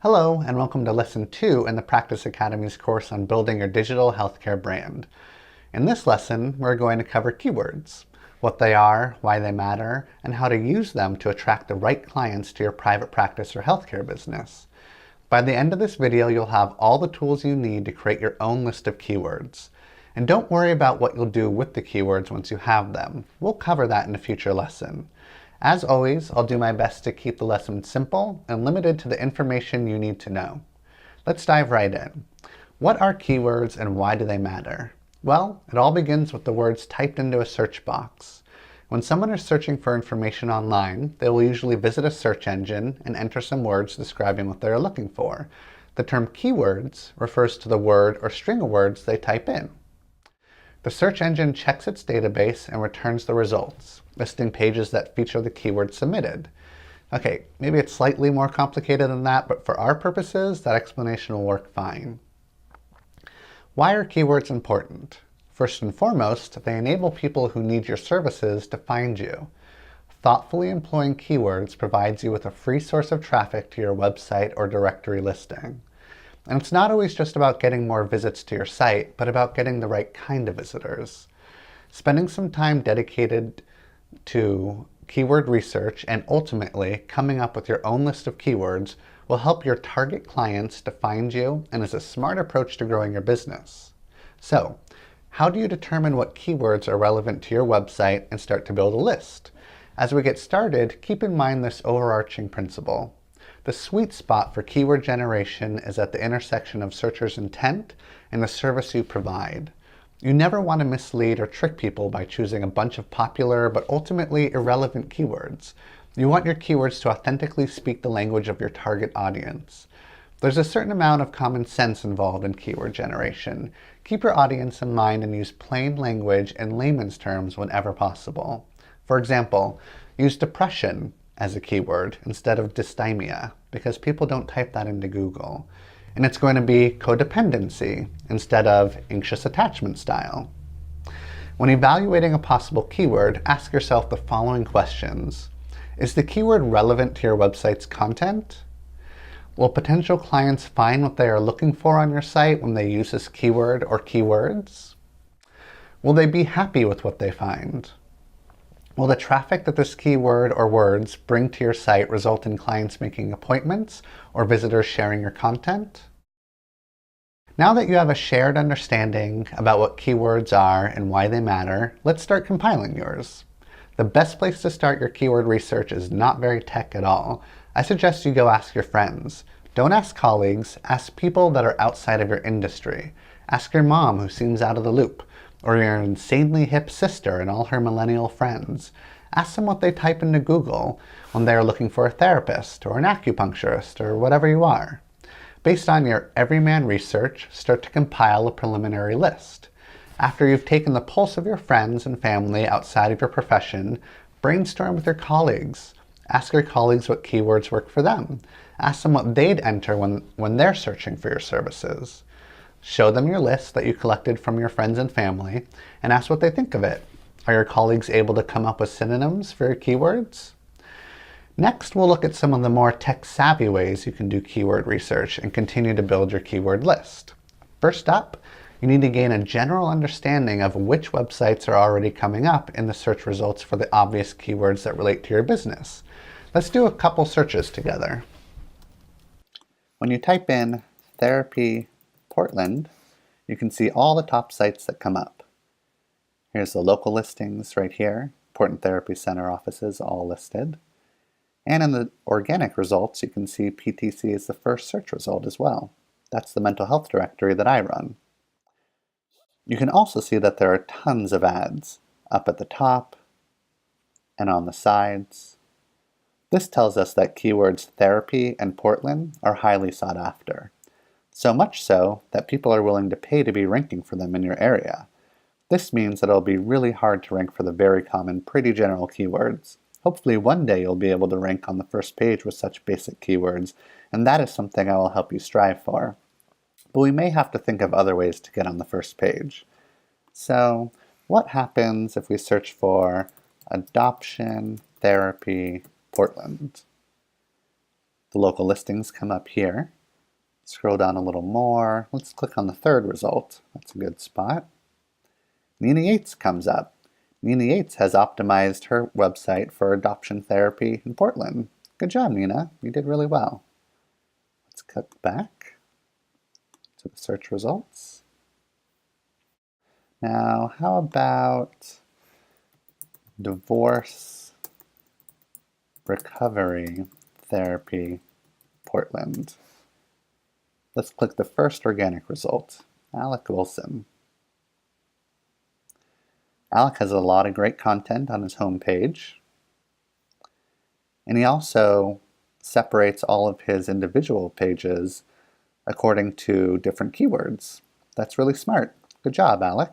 Hello, and welcome to Lesson 2 in the Practice Academy's course on building your digital healthcare brand. In this lesson, we're going to cover keywords, what they are, why they matter, and how to use them to attract the right clients to your private practice or healthcare business. By the end of this video, you'll have all the tools you need to create your own list of keywords. And don't worry about what you'll do with the keywords once you have them. We'll cover that in a future lesson. As always, I'll do my best to keep the lesson simple and limited to the information you need to know. Let's dive right in. What are keywords and why do they matter? Well, it all begins with the words typed into a search box. When someone is searching for information online, they will usually visit a search engine and enter some words describing what they are looking for. The term keywords refers to the word or string of words they type in. The search engine checks its database and returns the results, listing pages that feature the keyword submitted. Okay, maybe it's slightly more complicated than that, but for our purposes, that explanation will work fine. Why are keywords important? First and foremost, they enable people who need your services to find you. Thoughtfully employing keywords provides you with a free source of traffic to your website or directory listing. And it's not always just about getting more visits to your site, but about getting the right kind of visitors. Spending some time dedicated to keyword research and ultimately coming up with your own list of keywords will help your target clients to find you and is a smart approach to growing your business. So, how do you determine what keywords are relevant to your website and start to build a list? As we get started, keep in mind this overarching principle. The sweet spot for keyword generation is at the intersection of searchers' intent and the service you provide. You never want to mislead or trick people by choosing a bunch of popular but ultimately irrelevant keywords. You want your keywords to authentically speak the language of your target audience. There's a certain amount of common sense involved in keyword generation. Keep your audience in mind and use plain language and layman's terms whenever possible. For example, use depression as a keyword instead of dysthymia, because people don't type that into Google. And it's going to be codependency instead of anxious attachment style. When evaluating a possible keyword, ask yourself the following questions. Is the keyword relevant to your website's content? Will potential clients find what they are looking for on your site when they use this keyword or keywords? Will they be happy with what they find? Will the traffic that this keyword or words bring to your site result in clients making appointments or visitors sharing your content? Now that you have a shared understanding about what keywords are and why they matter, let's start compiling yours. The best place to start your keyword research is not very tech at all. I suggest you go ask your friends. Don't ask colleagues, ask people that are outside of your industry. Ask your mom who seems out of the loop, or your insanely hip sister and all her millennial friends. Ask them what they type into Google when they are looking for a therapist or an acupuncturist or whatever you are. Based on your everyman research, start to compile a preliminary list. After you've taken the pulse of your friends and family outside of your profession, brainstorm with your colleagues. Ask your colleagues what keywords work for them. Ask them what they'd enter when they're searching for your services. Show them your list that you collected from your friends and family and ask what they think of it. Are your colleagues able to come up with synonyms for your keywords? Next, we'll look at some of the more tech-savvy ways you can do keyword research and continue to build your keyword list. First up, you need to gain a general understanding of which websites are already coming up in the search results for the obvious keywords that relate to your business. Let's do a couple searches together. When you type in therapy Portland, you can see all the top sites that come up. Here's the local listings right here, Portland Therapy Center offices all listed. And in the organic results, you can see PTC is the first search result as well. That's the mental health directory that I run. You can also see that there are tons of ads up at the top and on the sides. This tells us that keywords therapy and Portland are highly sought after. So much so that people are willing to pay to be ranking for them in your area. This means that it'll be really hard to rank for the very common, pretty general keywords. Hopefully one day you'll be able to rank on the first page with such basic keywords, and that is something I will help you strive for. But we may have to think of other ways to get on the first page. So, what happens if we search for adoption therapy Portland? The local listings come up here. Scroll down a little more. Let's click on the third result. That's a good spot. Nina Yates comes up. Nina Yates has optimized her website for adoption therapy in Portland. Good job, Nina. You did really well. Let's click back to the search results. Now, how about divorce recovery therapy Portland? Let's click the first organic result, Alec Wilson. Alec has a lot of great content on his homepage, and he also separates all of his individual pages according to different keywords. That's really smart. Good job, Alec.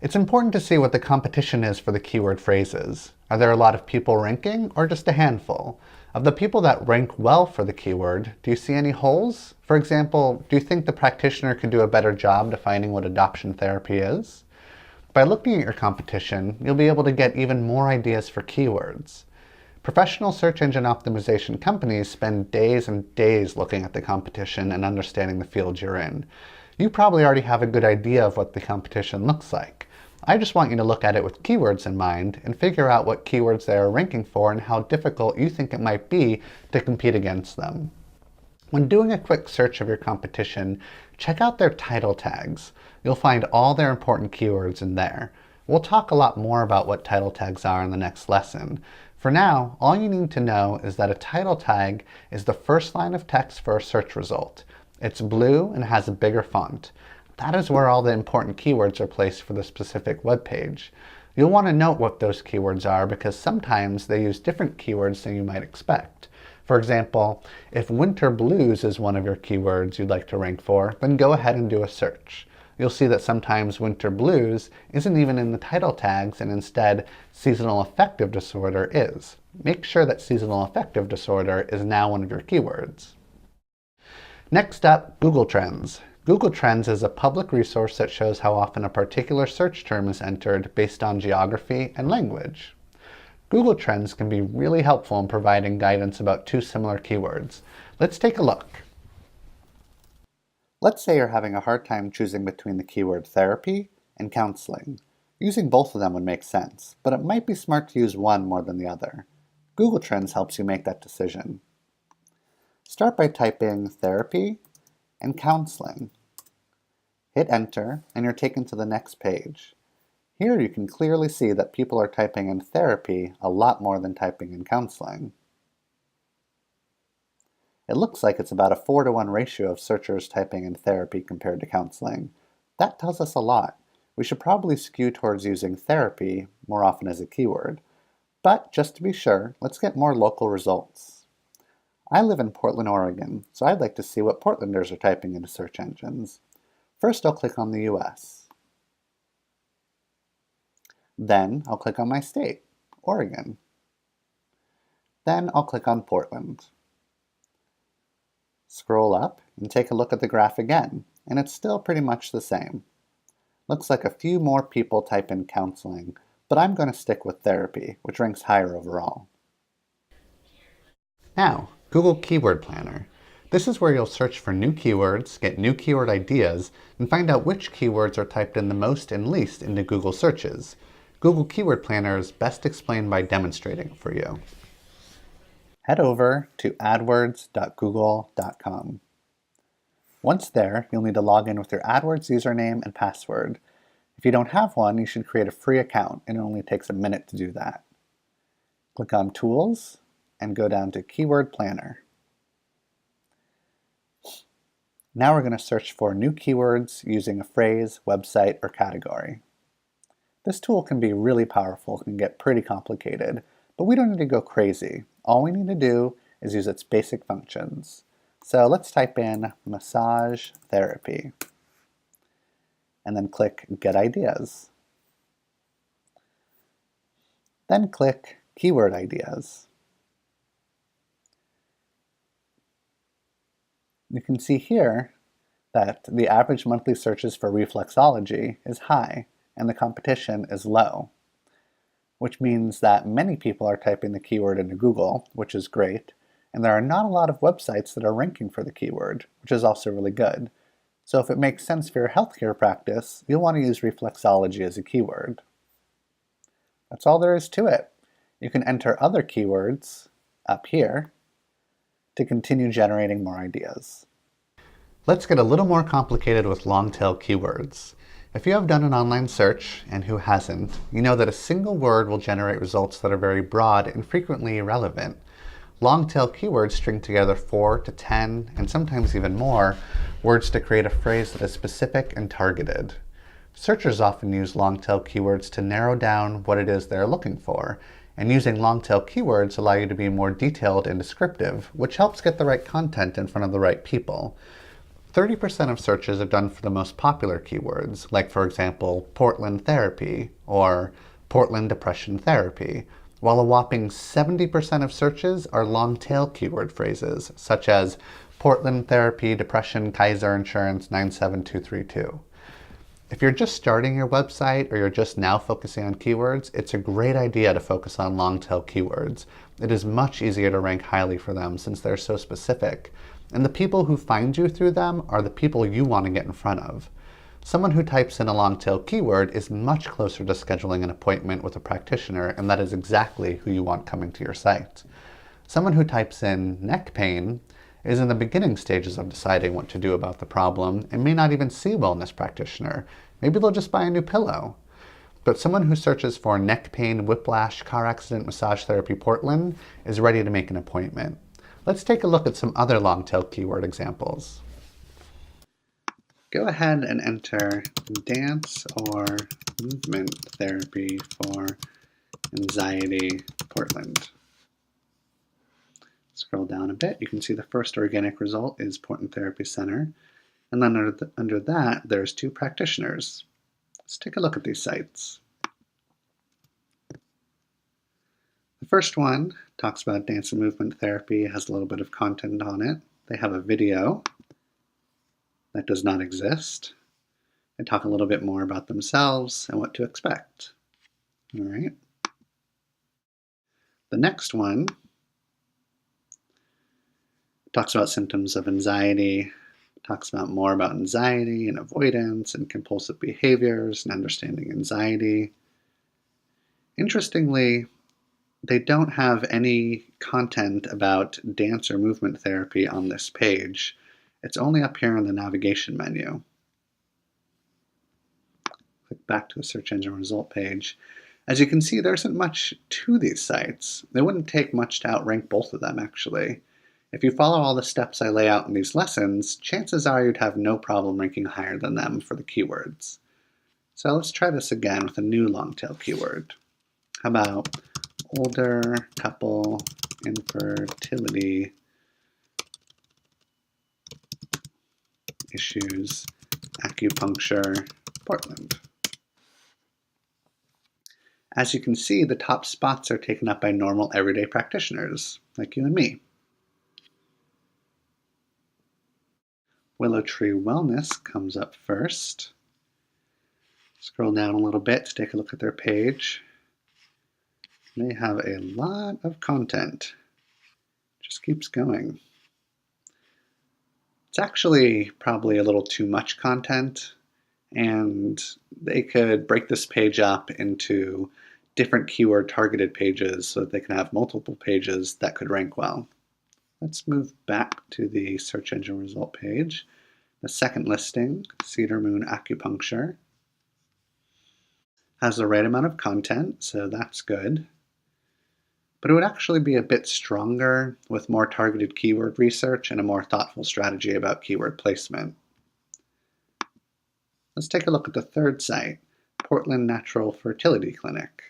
It's important to see what the competition is for the keyword phrases. Are there a lot of people ranking, or just a handful? Of the people that rank well for the keyword, do you see any holes? For example, do you think the practitioner could do a better job defining what adoption therapy is? By looking at your competition, you'll be able to get even more ideas for keywords. Professional search engine optimization companies spend days and days looking at the competition and understanding the field you're in. You probably already have a good idea of what the competition looks like. I just want you to look at it with keywords in mind and figure out what keywords they are ranking for and how difficult you think it might be to compete against them. When doing a quick search of your competition, check out their title tags. You'll find all their important keywords in there. We'll talk a lot more about what title tags are in the next lesson. For now, all you need to know is that a title tag is the first line of text for a search result. It's blue and has a bigger font. That is where all the important keywords are placed for the specific web page. You'll want to note what those keywords are because sometimes they use different keywords than you might expect. For example, if winter blues is one of your keywords you'd like to rank for, then go ahead and do a search. You'll see that sometimes winter blues isn't even in the title tags and instead seasonal affective disorder is. Make sure that seasonal affective disorder is now one of your keywords. Next up, Google Trends. Google Trends is a public resource that shows how often a particular search term is entered based on geography and language. Google Trends can be really helpful in providing guidance about two similar keywords. Let's take a look. Let's say you're having a hard time choosing between the keyword therapy and counseling. Using both of them would make sense, but it might be smart to use one more than the other. Google Trends helps you make that decision. Start by typing therapy and counseling. Hit enter and you're taken to the next page. Here you can clearly see that people are typing in therapy a lot more than typing in counseling. It looks like it's about a 4-to-1 ratio of searchers typing in therapy compared to counseling. That tells us a lot. We should probably skew towards using therapy more often as a keyword. But just to be sure, let's get more local results. I live in Portland, Oregon, so I'd like to see what Portlanders are typing into search engines. First, I'll click on the US. Then, I'll click on my state, Oregon. Then, I'll click on Portland. Scroll up and take a look at the graph again, and it's still pretty much the same. Looks like a few more people type in counseling, but I'm going to stick with therapy, which ranks higher overall. Now, Google Keyword Planner. This is where you'll search for new keywords, get new keyword ideas, and find out which keywords are typed in the most and least into Google searches. Google Keyword Planner is best explained by demonstrating it for you. Head over to adwords.google.com. Once there, you'll need to log in with your AdWords username and password. If you don't have one, you should create a free account, and it only takes a minute to do that. Click on Tools, and go down to Keyword Planner. Now we're going to search for new keywords using a phrase, website, or category. This tool can be really powerful and can get pretty complicated, but we don't need to go crazy. All we need to do is use its basic functions. So let's type in massage therapy, and then click Get Ideas. Then click Keyword Ideas. You can see here that the average monthly searches for reflexology is high and the competition is low. which means that many people are typing the keyword into Google, which is great, and there are not a lot of websites that are ranking for the keyword, which is also really good. So if it makes sense for your healthcare practice, you'll want to use reflexology as a keyword. That's all there is to it. You can enter other keywords up here to continue generating more ideas. Let's get a little more complicated with long-tail keywords. If you have done an online search, and who hasn't, you know that a single word will generate results that are very broad and frequently irrelevant. Long-tail keywords string together 4 to 10, and sometimes even more, words to create a phrase that is specific and targeted. Searchers often use long-tail keywords to narrow down what it is they're looking for, and using long-tail keywords allow you to be more detailed and descriptive, which helps get the right content in front of the right people. 30% of searches are done for the most popular keywords, like for example, Portland therapy or Portland depression therapy, while a whopping 70% of searches are long-tail keyword phrases, such as Portland therapy, depression, Kaiser insurance, 97232. If you're just starting your website or you're just now focusing on keywords, it's a great idea to focus on long-tail keywords. It is much easier to rank highly for them since they're so specific. And the people who find you through them are the people you want to get in front of. Someone who types in a long-tail keyword is much closer to scheduling an appointment with a practitioner, and that is exactly who you want coming to your site. Someone who types in neck pain is in the beginning stages of deciding what to do about the problem and may not even see a wellness practitioner. Maybe they'll just buy a new pillow. But someone who searches for neck pain, whiplash, car accident, massage therapy, Portland is ready to make an appointment. Let's take a look at some other long-tail keyword examples. Go ahead and enter dance or movement therapy for anxiety, Portland. Scroll down a bit, you can see the first organic result is Portland Therapy Center, and then under that there's 2 practitioners. Let's take a look at these sites. The first one talks about dance and movement therapy, has a little bit of content on it. They have a video that does not exist. They talk a little bit more about themselves and what to expect. All right. The next one talks about symptoms of anxiety, talks about more about anxiety and avoidance and compulsive behaviors and understanding anxiety. Interestingly, they don't have any content about dance or movement therapy on this page. It's only up here in the navigation menu. Click back to the search engine result page. As you can see, there isn't much to these sites. It wouldn't take much to outrank both of them, actually. If you follow all the steps I lay out in these lessons, chances are you'd have no problem ranking higher than them for the keywords. So let's try this again with a new long-tail keyword. How about older couple infertility issues, acupuncture, Portland. As you can see, the top spots are taken up by normal everyday practitioners, like you and me. Willow Tree Wellness comes up first. Scroll down a little bit to take a look at their page. They have a lot of content. Just keeps going. It's actually probably a little too much content, and they could break this page up into different keyword targeted pages so that they can have multiple pages that could rank well. Let's move back to the search engine result page. The second listing, Cedar Moon Acupuncture, has the right amount of content, so that's good. But it would actually be a bit stronger with more targeted keyword research and a more thoughtful strategy about keyword placement. Let's take a look at the third site, Portland Natural Fertility Clinic.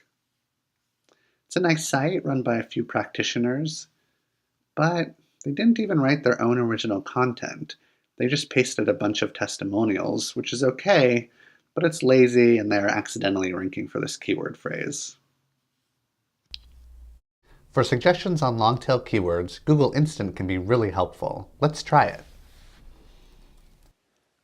It's a nice site run by a few practitioners, but they didn't even write their own original content. They just pasted a bunch of testimonials, which is okay, but it's lazy and they're accidentally ranking for this keyword phrase. For suggestions on long-tail keywords, Google Instant can be really helpful. Let's try it.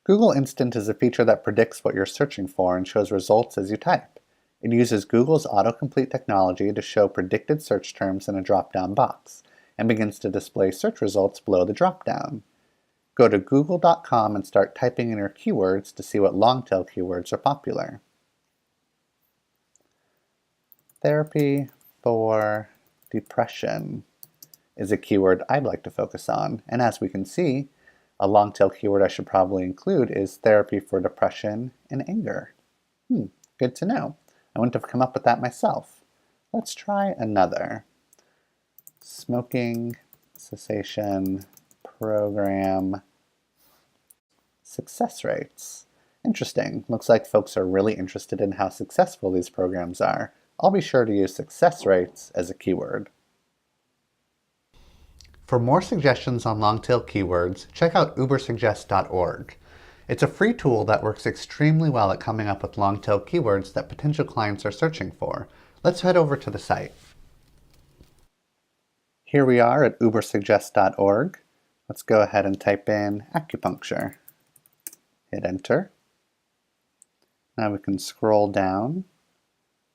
Google Instant is a feature that predicts what you're searching for and shows results as you type. It uses Google's autocomplete technology to show predicted search terms in a drop-down box, and begins to display search results below the drop-down. Go to google.com and start typing in your keywords to see what long-tail keywords are popular. Therapy for depression is a keyword I'd like to focus on, and as we can see, a long-tail keyword I should probably include is therapy for depression and anger. Good to know. I wouldn't have come up with that myself. Let's try another. Smoking cessation program success rates. Interesting. Looks like folks are really interested in how successful these programs are. I'll be sure to use success rates as a keyword. For more suggestions on long-tail keywords, check out ubersuggest.org. It's a free tool that works extremely well at coming up with long-tail keywords that potential clients are searching for. Let's head over to the site. Here we are at ubersuggest.org. Let's go ahead and type in acupuncture. Hit enter. Now we can scroll down,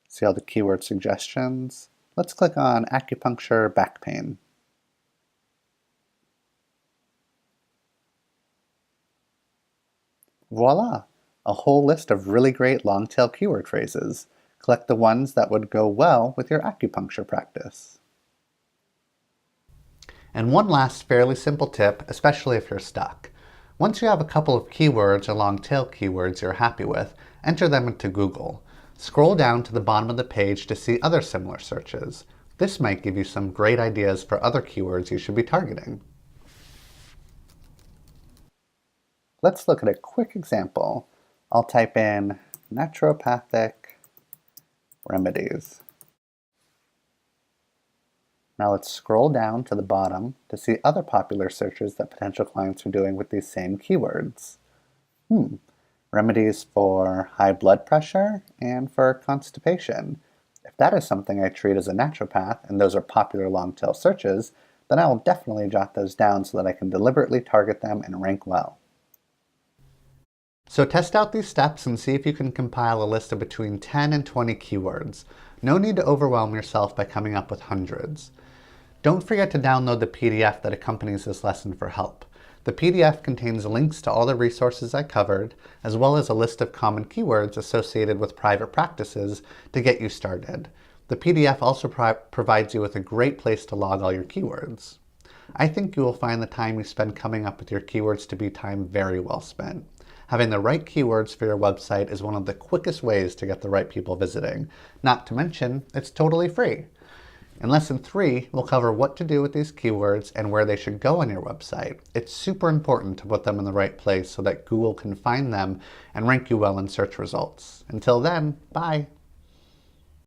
see all the keyword suggestions. Let's click on acupuncture back pain. Voila! A whole list of really great long-tail keyword phrases. Collect the ones that would go well with your acupuncture practice. And one last fairly simple tip, especially if you're stuck. Once you have a couple of keywords or long-tail keywords you're happy with, enter them into Google. Scroll down to the bottom of the page to see other similar searches. This might give you some great ideas for other keywords you should be targeting. Let's look at a quick example. I'll type in naturopathic remedies. Now let's scroll down to the bottom to see other popular searches that potential clients are doing with these same keywords. Remedies for high blood pressure and for constipation. If that is something I treat as a naturopath and those are popular long-tail searches, then I will definitely jot those down so that I can deliberately target them and rank well. So test out these steps and see if you can compile a list of between 10 and 20 keywords. No need to overwhelm yourself by coming up with hundreds. Don't forget to download the PDF that accompanies this lesson for help. The PDF contains links to all the resources I covered, as well as a list of common keywords associated with private practices to get you started. The PDF also provides you with a great place to log all your keywords. I think you will find the time you spend coming up with your keywords to be time very well spent. Having the right keywords for your website is one of the quickest ways to get the right people visiting. Not to mention, it's totally free. In Lesson 3, we'll cover what to do with these keywords and where they should go on your website. It's super important to put them in the right place so that Google can find them and rank you well in search results. Until then, bye!